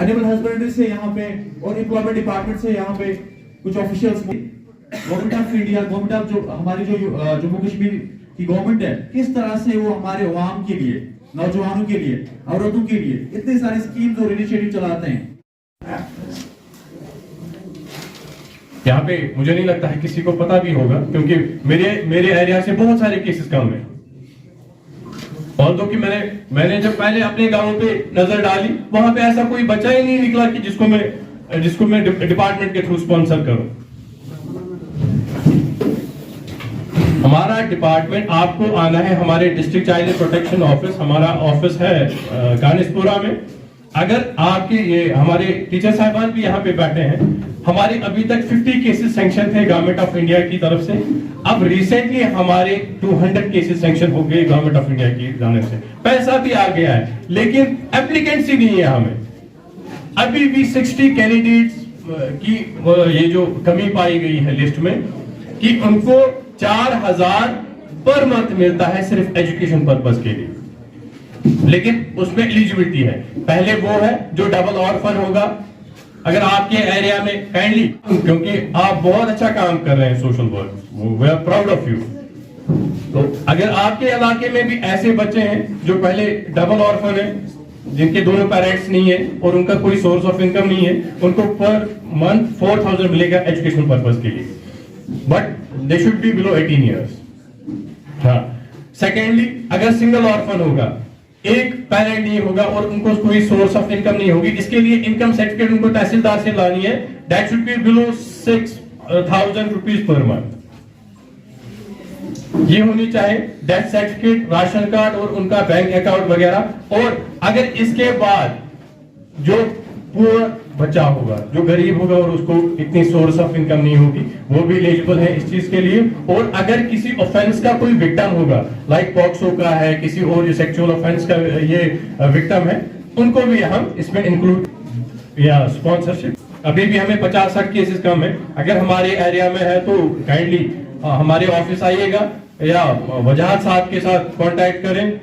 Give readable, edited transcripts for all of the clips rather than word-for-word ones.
Animal husbandry से यहाँ पे और एम्प्लॉयमेंट डिपार्टमेंट से यहाँ पे कुछ officials, government of India, government of जो हमारी जो जम्मू कश्मीर की गवर्नमेंट है, किस तरह से वो हमारे अवाम के लिए, नौजवानों के लिए, औरतों के लिए इतने सारे स्कीम्स और इनिशिएटिव चलाते हैं। यहाँ पे मुझे नहीं लगता है किसी को पता भी होगा, क्योंकि मेरे एरिया से बहुत सारे केसेस कम है। और तो कि मैंने जब पहले अपने गांवों पे नजर डाली, वहां पे ऐसा कोई बच्चा ही नहीं निकला कि जिसको मैं डिपार्टमेंट के थ्रू स्पॉन्सर करूं। हमारा डिपार्टमेंट, आपको आना है हमारे डिस्ट्रिक्ट चाइल्ड प्रोटेक्शन ऑफिस, हमारा ऑफिस है कानिसपुरा में। अगर आपके ये हमारे टीचर साहबान भी यहाँ पे बैठे हैं, हमारे अभी तक 50 केसेस सैंक्शन थे गवर्नमेंट ऑफ इंडिया की तरफ से। अब रिसेंटली हमारे 200 केसेस सैंक्शन हो गए गवर्नमेंट ऑफ इंडिया की जानिब से। पैसा भी आ गया है, लेकिन एप्लीकेंट्स ही नहीं है हमें। अभी भी 60 कैंडिडेट्स की ये जो कमी पाई गई है लिस्ट में, कि उनको 4000 पर मंथ मिलता है सिर्फ एजुकेशन पर्पस के लिए, लेकिन उसमें एलिजिबिलिटी है। पहले वो है जो डबल ऑर्फन होगा। अगर आपके एरिया में काइंडली, क्योंकि आप बहुत अच्छा काम कर रहे हैं social work, we are proud of you. तो अगर आपके इलाके में भी ऐसे बच्चे हैं जो पहले डबल ऑर्फन है, जिनके दोनों पेरेंट्स नहीं है और उनका कोई सोर्स ऑफ इनकम नहीं है, उनको पर मंथ 4000 मिलेगा एजुकेशन पर्पस के लिए, but they should be below 18 years. हाँ, सेकेंडली अगर सिंगल ऑर्फन होगा, एक पेरेंट नहीं होगा और उनको कोई सोर्स ऑफ इनकम नहीं होगी, इसके लिए इनकम सर्टिफिकेट उनको तहसीलदार से लानी है। That should be below 6000 rupees per month. ये होनी चाहिए डेथ सर्टिफिकेट, राशन कार्ड और उनका बैंक अकाउंट वगैरह। और अगर इसके बाद जो पुअर बच्चा होगा, जो गरीब होगा और उसको इतनी सोर्स ऑफ इनकम नहीं होगी, वो भी एलिजिबल है इस चीज के लिए। और अगर किसी ऑफेंस का कोई विक्टिम होगा, लाइक पॉक्सो का है, किसी और सेक्सुअल ऑफेंस का ये विक्टिम है, उनको भी हम इसमें इंक्लूड या स्पॉन्सरशिप। अभी भी हमें 50-60 केसेस कम है। अगर हमारे एरिया में है तो काइंडली हमारे ऑफिस आइएगा या वजाहत साहब के साथ कांटेक्ट करें,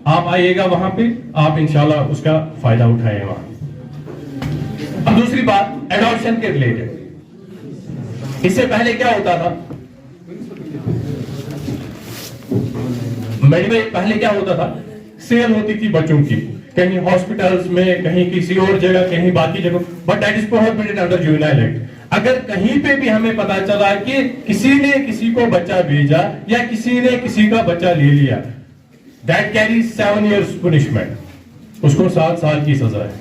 आप आइएगा वहां पे, आप इंशाल्लाह उसका फायदा उठाएं वहां। अब दूसरी बात एडॉप्शन के रिलेटेड। इससे पहले क्या होता था, पहले क्या होता था, सेल होती थी बच्चों की, कहीं हॉस्पिटल्स में, कहीं किसी और जगह, कहीं बाकी जगह, but that is prohibited under juvenile act. अगर कहीं पे भी हमें पता चला कि किसी ने किसी को बच्चा भेजा या किसी ने किसी का बच्चा ले लिया, दैट कैरीज 7 years पनिशमेंट, उसको 7 साल की सजा है।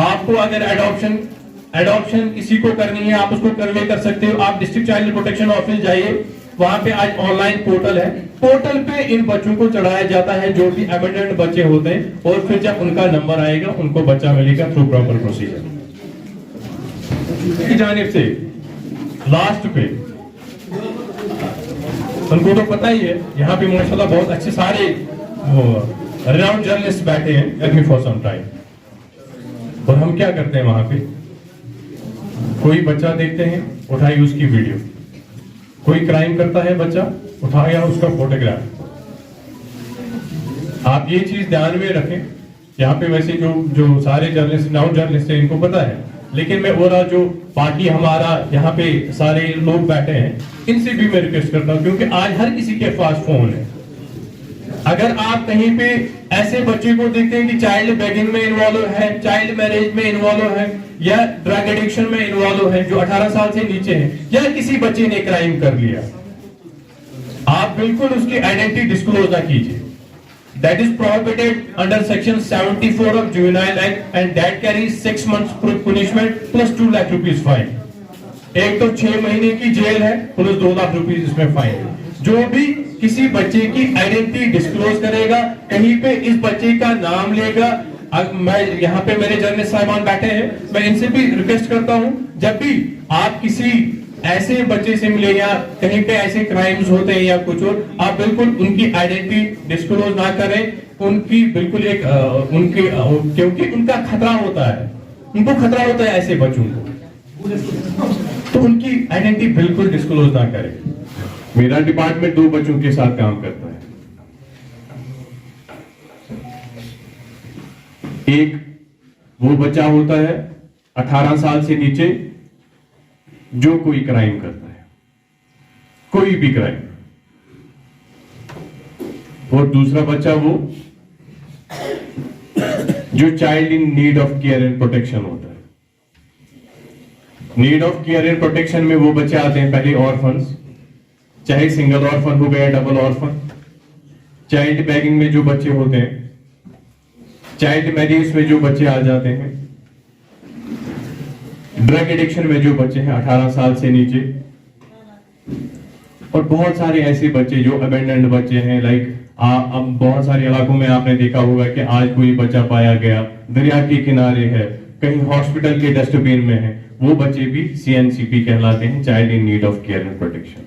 आपको अगर एडॉप्शन किसी को करनी है, आप उसको कर सकते हो। आप डिस्ट्रिक्ट चाइल्ड प्रोटेक्शन ऑफिस जाइए, वहां पे आज ऑनलाइन पोर्टल है, पोर्टल पे इन बच्चों को चढ़ाया जाता है जो भी अबेंडन्ड बच्चे होते हैं, और फिर जब उनका नंबर आएगा उनको बच्चा मिलेगा थ्रू प्रॉपर प्रोसीजर की जानिब से। लास्ट पे उनको तो पता ही है, यहाँ पे माशाल्लाह बहुत अच्छे सारे रिनाउंड जर्नलिस्ट बैठे हैं, let me for some time. और हम क्या करते हैं वहां पे, कोई बच्चा देखते हैं, उठाई उसकी वीडियो, कोई क्राइम करता है बच्चा, उठाया उसका फोटोग्राफ। आप ये चीज ध्यान में रखें। यहाँ पे वैसे जो सारे जर्नलिस्ट, नाउन जर्नलिस्ट है, इनको पता है, लेकिन मैं ओवरऑल जो बाकी हमारा यहाँ पे सारे लोग बैठे हैं, इनसे भी मैं रिक्वेस्ट करता हूँ, क्योंकि आज हर किसी के पास फोन है। अगर आप कहीं पे ऐसे बच्चे को देखते हैं कि चाइल्ड बेगिंग में इन्वॉल्व है, चाइल्ड मैरिज में इन्वॉल्व है, या ड्रग एडिक्शन में इन्वॉल्व है, जो 18 साल से नीचे है, या किसी बच्चे ने क्राइम कर लिया, आप बिल्कुल उसकी आइडेंटिटी डिस्क्लोज ना कीजिए। That is prohibited under section 74 of juvenile act and that carries 6 months punishment plus 2 lakh rupees fine. एक तो 6 महीने की जेल है, प्लस 2 लाख रुपीज इसमें फाइन है। जो भी किसी बच्चे की आइडेंटिटी डिस्क्लोज करेगा, कहीं पे इस बच्चे का नाम लेगा, मैं यहाँ पे मेरे जर्नलिस्ट साहबान बैठे हैं, मैं इनसे भी रिक्वेस्ट करता हूँ, जब भी आप किसी ऐसे बच्चे से मिले या कहीं पे ऐसे क्राइम्स होते हैं या कुछ और, आप बिल्कुल उनकी आइडेंटिटी डिस्क्लोज ना करें। उनकी बिल्कुल एक क्योंकि उनका खतरा होता है, उनको खतरा होता है ऐसे बच्चों को, तो उनकी आइडेंटिटी बिल्कुल डिस्क्लोज ना करें। मेरा डिपार्टमेंट 2 बच्चों के साथ काम करता है। एक वो बच्चा होता है 18 साल से नीचे जो कोई क्राइम करता है, कोई भी क्राइम। और दूसरा बच्चा वो जो child in need of care and protection होता है। Need of care and protection में वो बच्चे आते हैं पहले ऑर्फन्स, चाहे सिंगल ऑर्फन हो गया, डबल ऑर्फन। चाइल्ड बैगिंग में जो बच्चे होते हैं, चाइल्ड मैरिज में जो बच्चे आ जाते हैं, ड्रग एडिक्शन में जो बच्चे हैं 18 साल से नीचे, और बहुत सारे ऐसे बच्चे जो अबेंडेंड बच्चे हैं। लाइक अब बहुत सारे इलाकों में आपने देखा होगा कि आज कोई बच्चा पाया गया दरिया के किनारे है, कहीं हॉस्पिटल के डस्टबिन में है, वो बच्चे भी CNCP कहलाते हैं, child in need of care and protection.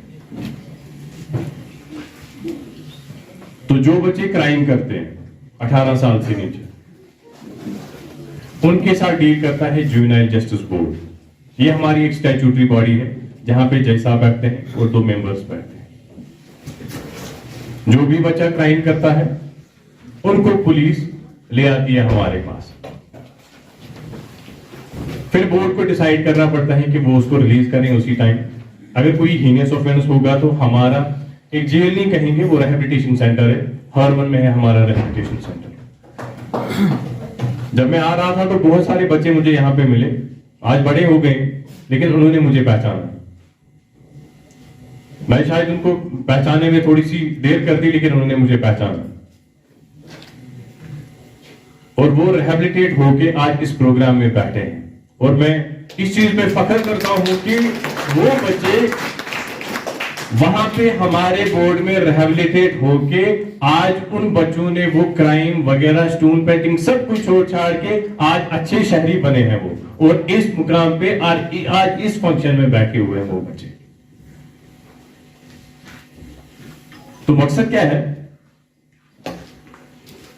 तो जो बच्चे क्राइम करते हैं 18 साल से नीचे, उनके साथ डील करता है जुवेनाइल जस्टिस बोर्ड। ये हमारी एक स्टैट्यूटरी बॉडी है जहां पे जज साहब बैठते हैं और 2 मेंबर्स बैठते हैं। जो भी बच्चा क्राइम करता है उनको पुलिस ले आती है हमारे पास, फिर बोर्ड को डिसाइड करना पड़ता है कि वो उसको रिलीज करें उसी टाइम। अगर कोई हीनियस ऑफेंस होगा तो हमारा एक जेल नहीं कहेंगे, वो रिहैबिलिटेशन सेंटर है, हरवन में है हमारा रिहैबिलिटेशन सेंटर। जब मैं आ रहा था तो बहुत सारे बच्चे मुझे यहाँ पे मिले, आज बड़े हो गए लेकिन उन्होंने मुझे पहचाना। मैं शायद उनको पहचानने में थोड़ी सी देर कर दी, लेकिन उन्होंने मुझे पहचाना और वो रिहैबिलिटेट होके आज इस प्रोग्राम में बैठे हैं। और मैं इस चीज पे फख्र करता हूं कि वो बच्चे वहां पे हमारे बोर्ड में रिहैबिलिटेट होके आज उन बच्चों ने वो क्राइम वगैरह, स्टोन पेंटिंग सब कुछ छोड़ छाड़ के आज अच्छे शहरी बने हैं वो, और इस मुकाम पे आज इस फंक्शन में बैठे हुए हैं वो बच्चे। तो मकसद क्या है?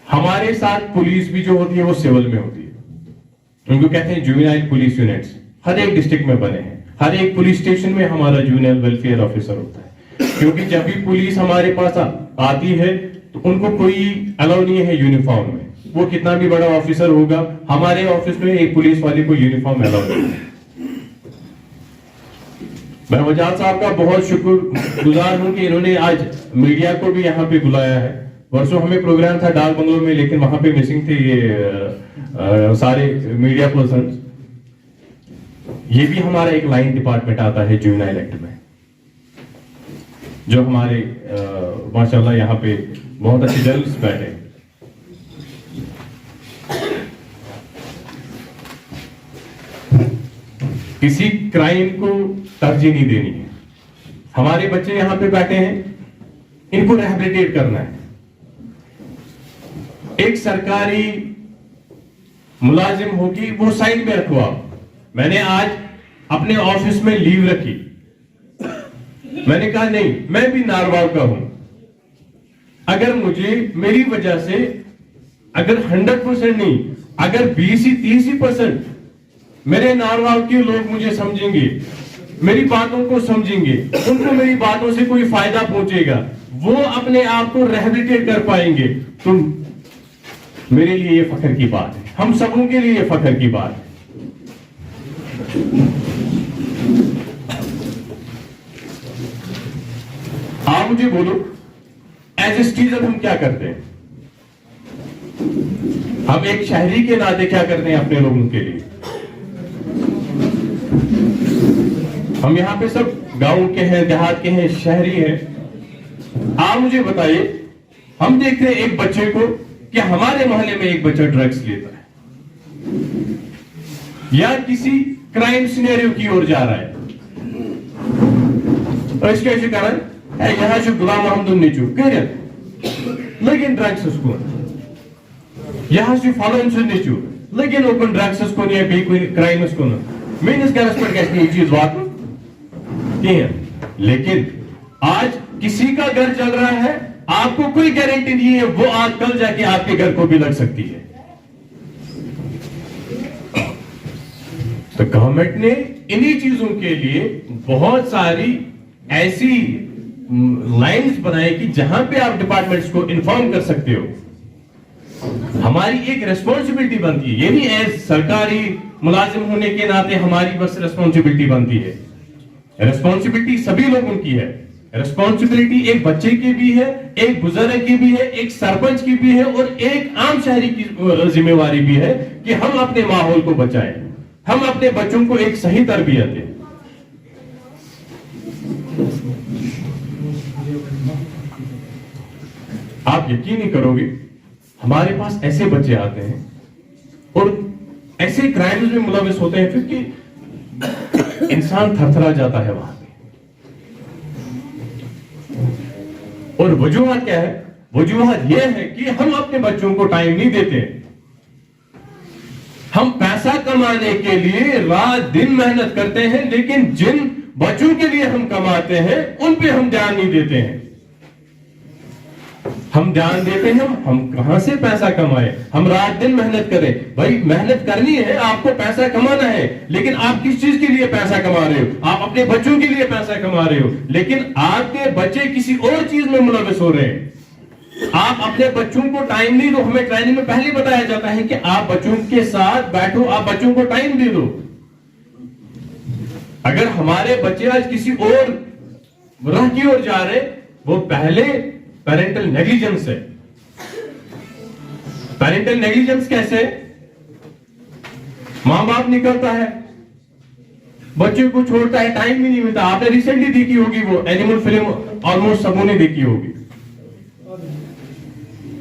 हमारे साथ पुलिस भी जो होती है वो सिविल में होती है, उनको कहते हैं जुवेनाइल पुलिस यूनिट्स। हर एक डिस्ट्रिक्ट में बने हैं, हर एक पुलिस स्टेशन में हमारा जुवेनाइल वेलफेयर ऑफिसर होता है। क्योंकि जब भी पुलिस हमारे पास आती है तो उनको कोई अलाउ नहीं है यूनिफॉर्म में, वो कितना भी बड़ा ऑफिसर होगा, हमारे ऑफिस में एक पुलिस वाले को यूनिफॉर्म अलाउ नहीं है। मैं वजाद साहब का बहुत शुक्रगुजार हूं कि इन्होंने आज मीडिया को भी यहाँ पे बुलाया है। परसों हमें प्रोग्राम था डाक बंगलों में, लेकिन वहां पे मिसिंग थे ये सारे मीडिया पर्सन। ये भी हमारा एक लाइन डिपार्टमेंट आता है जुवेनाइल एक्ट में, जो हमारे माशाल्लाह यहाँ पे बहुत अच्छे जर्नलिस्ट बैठे। किसी क्राइम को तरजीह नहीं देनी है। हमारे बच्चे यहां पे बैठे हैं, इनको रिहैबिलिटेट करना है। एक सरकारी मुलाजिम होगी, वो साइड में रखो आप। मैंने आज अपने ऑफिस में लीव रखी, मैंने कहा नहीं, मैं भी नारवाल का हूं। अगर मुझे मेरी वजह से अगर 100% नहीं, अगर 20-30% मेरे नारवाल के लोग मुझे समझेंगे, मेरी बातों को समझेंगे, उनको मेरी बातों से कोई फायदा पहुंचेगा, वो अपने आप को रिहैबिलिटेट कर पाएंगे, तो मेरे लिए ये फख्र की बात है, हम सबों के लिए ये फख्र की बात है। आप मुझे बोलो, एज ए सिटीजन हम क्या करते हैं? हम एक शहरी के नाते क्या करते हैं अपने लोगों के लिए? हम यहाँ पे सब गांव के हैं, देहात के हैं, शहरी हैं। आप मुझे बताइए, हम देखते हैं एक बच्चे को कि हमारे मोहल्ले में एक बच्चा ड्रग्स लेता है या किसी क्राइम सिनेरियो की ओर जा रहा है, और इसका कारण है यहाँ से गुलाम मोहम्मद नीचू कह लेकिन ड्रग्स उसको, यहाँ से फॉलोइन से नीचू लेकिन ओपन ड्रग्स उसको नहीं है, कोई क्राइम उसको नहीं। मैं इस गैस पर कैसे ये चीज बात नहीं है, लेकिन आज किसी का घर चल रहा है, आपको कोई गारंटी नहीं है वो आज कल जाके आपके घर को भी लग सकती है। तो गवर्नमेंट ने इन्हीं चीजों के लिए बहुत सारी ऐसी लाइंस बनाई कि जहां पे आप डिपार्टमेंट्स को इन्फॉर्म कर सकते हो हमारी एक रेस्पॉन्सिबिलिटी बनती है, ये नहीं एज सरकारी मुलाजिम होने के नाते हमारी बस रेस्पॉन्सिबिलिटी बनती है। रेस्पॉन्सिबिलिटी सभी लोगों की है। रेस्पॉन्सिबिलिटी एक बच्चे की भी है, एक बुजुर्ग की भी है, एक सरपंच की भी है और एक आम शहरी की जिम्मेवारी भी है कि हम अपने माहौल को बचाएं, हम अपने बच्चों को एक सही तरबियत दें। आप यकीन नहीं करोगे, हमारे पास ऐसे बच्चे आते हैं और ऐसे क्राइम्स में मुलविस होते हैं फिर कि इंसान थरथरा जाता है वहां पे। और वजूहत क्या है? वजूहत यह है कि हम अपने बच्चों को टाइम नहीं देते। हम पैसा कमाने के लिए रात दिन मेहनत करते हैं, लेकिन जिन बच्चों के लिए हम कमाते हैं उन पे हम ध्यान नहीं देते हैं। हम ध्यान देते हैं हम कहां से पैसा कमाए, हम रात दिन मेहनत करें। भाई मेहनत करनी है, आपको पैसा कमाना है, लेकिन आप किस चीज के लिए पैसा कमा रहे हो? आप अपने बच्चों के लिए पैसा कमा रहे हो, लेकिन आपके बच्चे किसी और चीज में मुलविस हो रहे हैं। आप अपने बच्चों को टाइम नहीं दो। हमें ट्रेनिंग में पहले बताया जाता है कि आप बच्चों के साथ बैठो, आप बच्चों को टाइम दे दो। अगर हमारे बच्चे आज किसी और राह की ओर जा रहे, वो पहले पेरेंटल नेग्लिजेंस है। पेरेंटल नेग्लिजेंस कैसे? मां बाप निकलता है, बच्चे को छोड़ता है, टाइम भी नहीं मिलता। आपने रिसेंटली देखी होगी वो एनिमल फिल्म, ऑलमोस्ट सबों ने देखी होगी।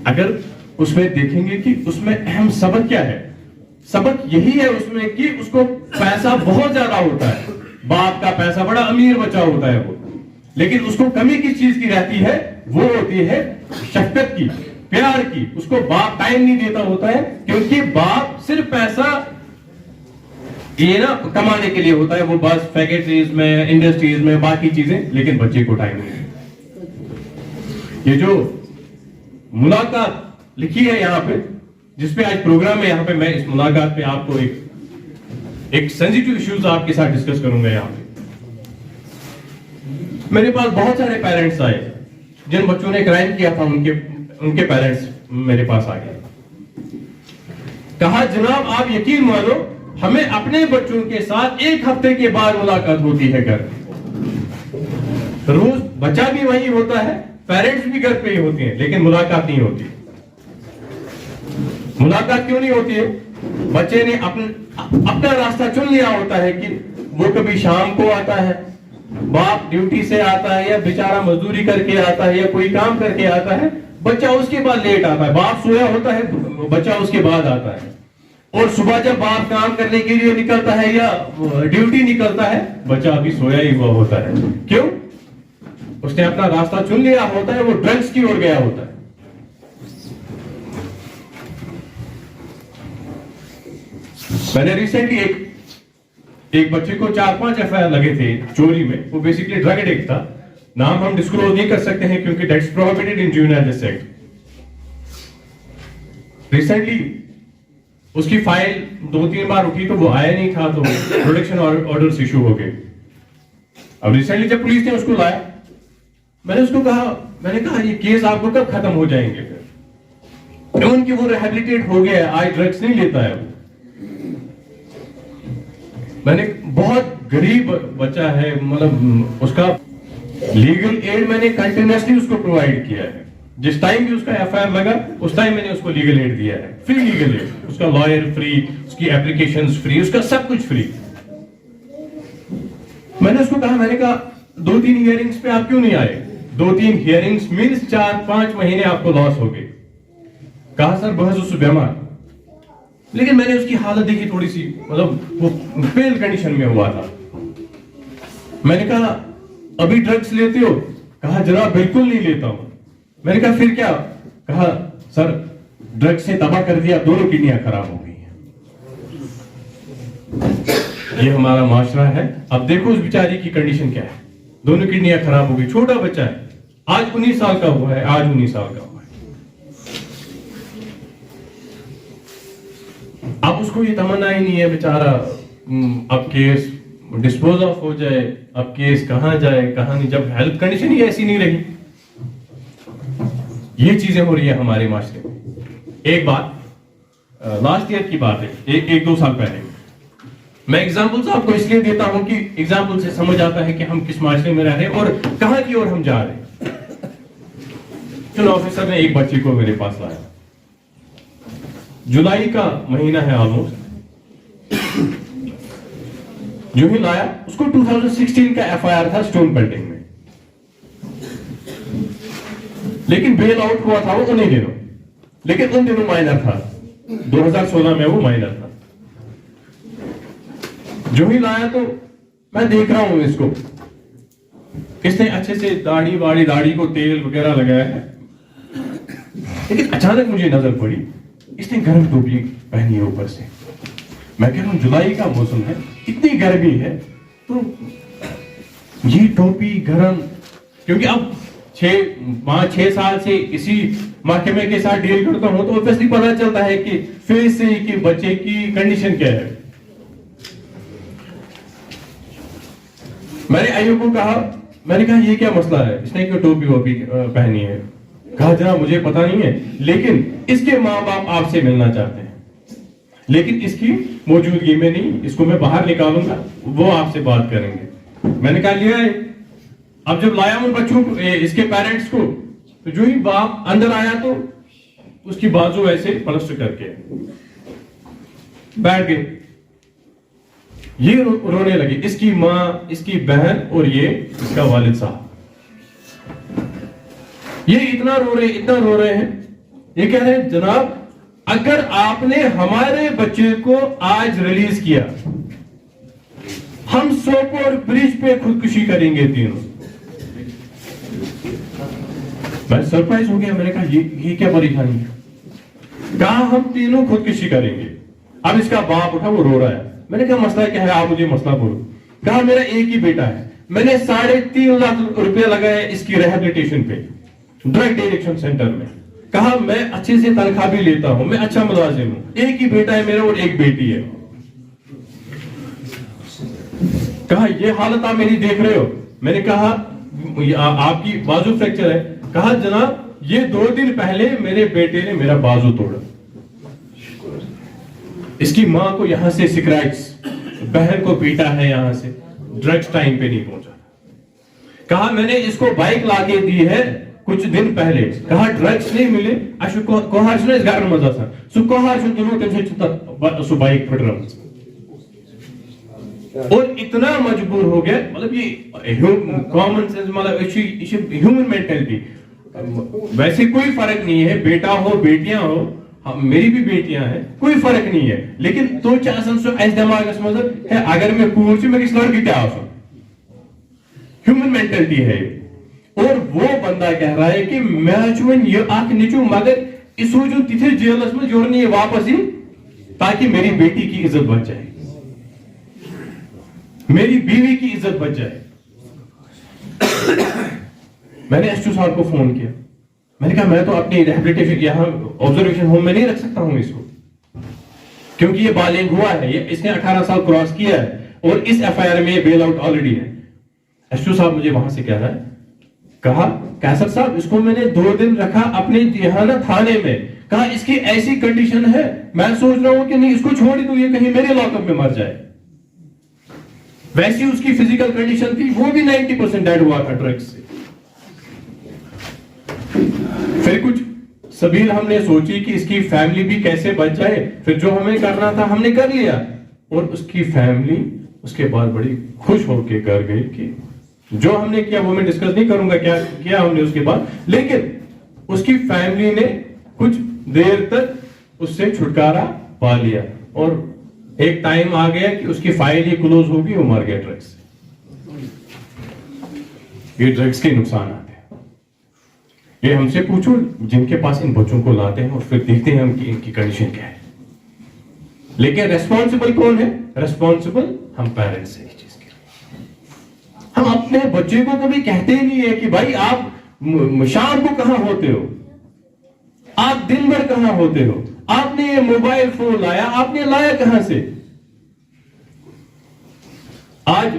अगर उसमें देखेंगे कि उसमें अहम सबक क्या है, सबक यही है उसमें कि उसको पैसा बहुत ज्यादा होता है, बाप का पैसा, बड़ा अमीर बच्चा होता है वो, लेकिन उसको कमी किस चीज की रहती है? वो होती है शफकत की, प्यार की। उसको बाप टाइम नहीं देता होता है, क्योंकि बाप सिर्फ पैसा ये ना कमाने के लिए होता है, वो बस फैक्ट्रीज में, इंडस्ट्रीज में, बाकी चीजें, लेकिन बच्चे को टाइम नहीं। ये जो मुलाकात लिखी है यहाँ पे, जिसपे आज प्रोग्राम है, यहाँ पे मैं इस मुलाकात पे आपको एक सेंसिटिव इश्यूज आपके साथ डिस्कस करूंगा। यहाँ पे मेरे पास बहुत सारे पेरेंट्स आए जिन बच्चों ने क्राइम किया था, उनके पेरेंट्स मेरे पास आ गए। कहा जनाब आप यकीन मानो, हमें अपने बच्चों के साथ 1 हफ्ते के बाद मुलाकात होती है घर। रोज बच्चा भी वही होता है, पेरेंट्स भी घर पे ही होती हैं, लेकिन मुलाकात नहीं होती। मुलाकात क्यों नहीं होती है? बच्चे ने अपना रास्ता चुन लिया होता है कि वो कभी शाम को आता है, बाप ड्यूटी से आता है, या बेचारा मजदूरी करके आता है, या कोई काम करके आता है, बच्चा उसके बाद लेट आता है। बाप सोया होता है, बच्चा उसके बाद आता है। और सुबह जब बाप काम करने के लिए निकलता है या ड्यूटी निकलता है, बच्चा अभी सोया ही हुआ होता है। क्यों? उसने अपना रास्ता चुन लिया होता है, वो ड्रग्स की ओर गया होता है। मैंने रिसेंटली एक बच्चे को 4-5 एफआईआर लगे थे चोरी में। वो बेसिकली ड्रग एडिक्ट था। नाम हम डिस्क्लोज नहीं कर सकते हैं क्योंकि that's prohibited in juvenile justice act. Recently उसकी फाइल 2-3 बार उठी तो वो आया नहीं था, तो प्रोटेक्शन ऑर्डर्स इशू हो गए। अब रिसेंटली जब पुलिस ने उसको लाया, मैंने कहा ये केस आपको कब खत्म हो जाएंगे? फिर उनकी वो रिहेबिलिटेट हो गया, आज ड्रग्स नहीं लेता है वो। मैंने बहुत गरीब बच्चा है, मतलब उसका लीगल एड मैंने कंटिन्यूअसली उसको प्रोवाइड किया है। जिस टाइम भी उसका एफआईआर लगा, उस टाइम मैंने उसको लीगल एड दिया है, फ्री लीगल एड, उसका लॉयर फ्री, उसकी एप्लीकेशंस फ्री, उसका सब कुछ फ्री। मैंने उसको कहा 2-3 हियरिंग्स पे आप क्यों नहीं आए? 2-3 हियरिंग्स मीन्स 4-5 महीने आपको लॉस हो गए। कहा सर बहुत बीमार। लेकिन मैंने उसकी हालत देखी थोड़ी सी, मतलब वो फेल कंडीशन में हुआ था। मैंने कहा अभी ड्रग्स लेते हो? कहा जनाब बिल्कुल नहीं लेता हूं। मैंने कहा फिर क्या? कहा सर ड्रग्स से तबाह कर दिया, दोनों किडनियां खराब हो गई हैं। ये हमारा माशरा है। अब देखो उस बेचारी की कंडीशन क्या है, दोनों किडनियां खराब हो गई। छोटा बच्चा है, आज 19 साल का हुआ है, आज 19 साल का हुआ है। अब उसको ये तमन्ना ही नहीं है बेचारा अब केस डिस्पोज ऑफ हो जाए, अब केस कहां जाए कहां नहीं, जब हेल्थ कंडीशन ही ऐसी नहीं रही। ये चीजें हो रही है हमारे माशरे में। एक बात लास्ट ईयर की बात है, एक दो साल पहले। मैं एग्जाम्पल्स आपको इसलिए देता हूं कि एग्जाम्पल से समझ आता है कि हम किस माशरे में रह रहे हैं और कहां की ओर हम जा रहे हैं। चलो, ऑफिसर ने एक बच्चे को मेरे पास लाया, जुलाई का महीना है ऑलमोस्ट। जो ही लाया, उसको 2016 का एफआईआर था स्टोन पेल्टिंग में, लेकिन बेल आउट हुआ था वो उन्हीं दिनों, लेकिन उन दिनों माइनर था, 2016 में वो माइनर था। जो ही लाया तो मैं देख रहा हूं इसको, इसने अच्छे से दाढ़ी को तेल वगैरह लगाया है, लेकिन अचानक मुझे नजर पड़ी इसने गर्म टोपी पहनी है ऊपर से। मैं कह रहा हूं जुलाई का मौसम है, इतनी गर्मी है, तो ये टोपी गर्म, क्योंकि अब 5-6 साल से इसी महकमे के साथ डील करता हूं तो ऑब्वियसली पता चलता है कि फेस से कि बच्चे की कंडीशन क्या है। मैंने आईओ को कहा, मैंने कहा ये क्या मसला है, इसने क्यों टोपी वोपी पहनी है। कहा जनाब मुझे पता नहीं है, लेकिन इसके माँ बाप आपसे मिलना चाहते हैं, लेकिन इसकी मौजूदगी में नहीं, इसको मैं बाहर निकालूंगा, वो आपसे बात करेंगे। मैंने कहा लिया है। अब जब लाया उन बच्चों को, इसके पेरेंट्स को, तो जो ही बाप अंदर आया तो उसकी बाजू ऐसे प्लास्टर करके बैठ गए। ये रोने लगी, इसकी माँ, इसकी बहन और ये इसका वालिद साहब। ये इतना रो रहे हैं। ये कह रहे हैं जनाब अगर आपने हमारे बच्चे को आज रिलीज किया, हम सोपोर ब्रिज पे खुदकुशी करेंगे तीनों। मैं सरप्राइज हो गया, मैंने कहा ये क्या परेशानी है। कहा हम तीनों खुदकुशी करेंगे। अब इसका बाप उठा, वो रो रहा है। मैंने कहा मसला क्या है, आप मुझे मसला बोलो। कहा मेरा एक ही बेटा है, मैंने 3.5 लाख रुपया लगाया इसकी रिहैबिलिटेशन पे ड्रग एडिक्शन सेंटर में। कहा मैं अच्छे से तनख्वाह भी लेता हूं, मैं अच्छा मुलाजिम हूं, एक ही बेटा है मेरा और एक बेटी है। कहा ये हालत आप मेरी देख रहे हो। मैंने कहा आपकी बाजू फ्रैक्चर है। कहा जनाब ये 2 दिन पहले मेरे बेटे ने मेरा बाजू तोड़ा, इसकी मां को यहां से सिक्राइट्स, बहन को पीटा है यहां से, ड्रग्स टाइम पे नहीं पहुंचा। कहा मैंने इसको बाइक लाके दी है कुछ दिन पहले। कहा ड्रग्स नहीं मिले, कोहार्शन घर मजा सु कोहार्शन तुम तम सु बाइक फट रहा और इतना मजबूर हो गया। मतलब ये कॉमन सेंस, मतलब ह्यूमन मेंटेलिटी। वैसे कोई फर्क नहीं है, बेटा हो बेटियां हो, मेरी भी बेटियां हैं, कोई फर्क नहीं है, लेकिन तो दिमाग है अगर मैं कूर से मैं किस लड़की क्या ह्यूमन मेंटेलिटी है। और वो बंदा कह रहा है कि मैं ये आंख नीचू मगर इस जो तिथे जेलस में जोड़नी है वापस ही, ताकि मेरी बेटी की इज्जत बच जाए, मेरी बीवी की इज्जत बच जाए। मैंने एसटू साहब को फोन किया। मैंने कहा मैं तो अपनी रिहैबिलिटेशन यहाँ ऑब्जर्वेशन होम में नहीं रख सकता हूं इसको, क्योंकि ये बालिग हुआ है, ये इसने 18 साल क्रॉस किया है और इस एफआईआर में बेल आउट ऑलरेडी है। एसटू साहब मुझे वहां से कह रहा है, कहा कैसर साहब इसको मैंने 2 दिन रखा अपने यहाँ ना थाने में। कहा इसकी ऐसी कंडीशन है, मैं सोच रहा हूं कि नहीं इसको छोड़ ही दूं, ये कहीं मेरे लॉकअप में मर जाए। वैसी उसकी फिजिकल कंडीशन थी, वो भी 90% डेड हुआ था ड्रग्स से। फिर कुछ सबील हमने सोची कि इसकी फैमिली भी कैसे बच जाए। फिर जो हमें करना था हमने कर लिया, और उसकी फैमिली उसके बाद बड़ी खुश होकर कर गई कि जो हमने किया वो मैं डिस्कस नहीं करूंगा क्या किया हमने उसके बाद, लेकिन उसकी फैमिली ने कुछ देर तक उससे छुटकारा पा लिया और एक टाइम आ गया कि उसकी फाइल ही क्लोज होगी, वो मर गया ड्रग्स से। ये ड्रग्स के नुकसान आते हैं। ये हमसे पूछो जिनके पास इन बच्चों को लाते हैं और फिर देखते हैं हम कि इनकी कंडीशन क्या है। लेकिन रेस्पॉन्सिबल कौन है? रेस्पॉन्सिबल हम पेरेंट्स हैं। हम अपने बच्चे को कभी कहते ही नहीं है कि भाई आप शाम को कहां होते हो, आप दिन भर कहां होते हो, आपने ये मोबाइल फोन लाया, आपने लाया कहां से? आज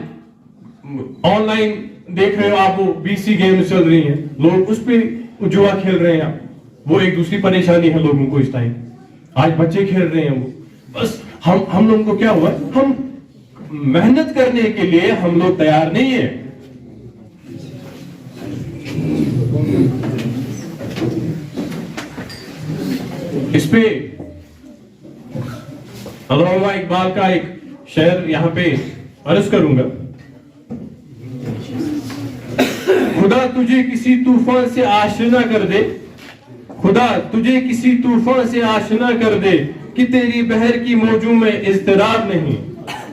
ऑनलाइन देख रहे हो आप, वो बीसी गेम्स चल रही हैं, लोग उस पर जुआ खेल रहे हैं। वो एक दूसरी परेशानी है लोगों को इस टाइम। आज बच्चे खेल रहे हैं वो, बस हम लोगों को क्या हुआ, हम मेहनत करने के लिए हम लोग तैयार नहीं है। इस पे अल्लामा इकबाल का एक शेर यहां पे अर्ज करूंगा। खुदा तुझे किसी तूफान से आशना कर दे, खुदा तुझे किसी तूफान से आशना कर दे, कि तेरी बहर की मौजों में इज़्तिराब नहीं,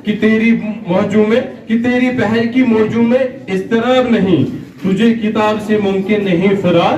कि तेरी बहर की मौजों में इज़्तिराब नहीं, तुझे किताब से मुमकिन नहीं फरार,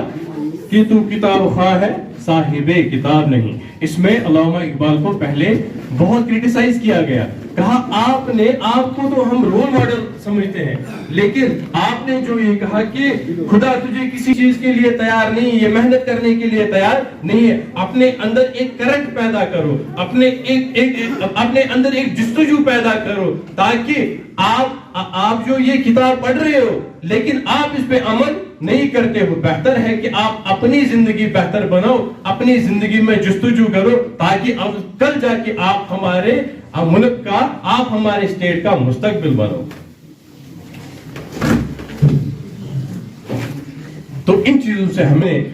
कि तू किताब ख्वाह है साहिबे किताब नहीं। इसमें अल्लामा इकबाल को पहले बहुत क्रिटिसाइज किया गया, कहा आपने, आपको तो हम रोल मॉडल समझते हैं, लेकिन आपने जो ये कहा कि खुदा तुझे किसी चीज के लिए तैयार नहीं है, मेहनत करने के लिए तैयार नहीं है, अपने अंदर एक करंट पैदा करो, अपने अंदर एक जस्तजू पैदा करो, ताकि आप जो ये किताब पढ़ रहे हो लेकिन आप इस पे अमल नहीं करते हो, बेहतर है कि आप अपनी जिंदगी बेहतर बनाओ, अपनी जिंदगी में जस्तजू करो, ताकि अब कल जाके आप हमारे मुल्क का, आप हमारे स्टेट का मुस्तकबिल बनो। तो इन चीजों से हमें,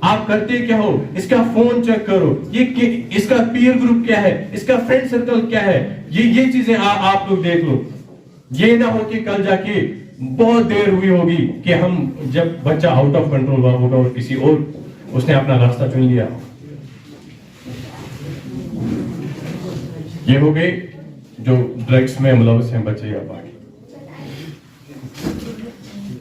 आप करते क्या हो, इसका फोन चेक करो, इसका पीयर ग्रुप क्या है, इसका फ्रेंड सर्कल क्या है, ये चीजें आप लोग देख लो। ये ना हो कि कल जाके बहुत देर हुई होगी कि हम, जब बच्चा आउट ऑफ कंट्रोल हुआ होगा और किसी और उसने अपना रास्ता चुन लिया। ये हो गए जो ड्रग्स में मुलव्वस हैं बच्चे या बाकी।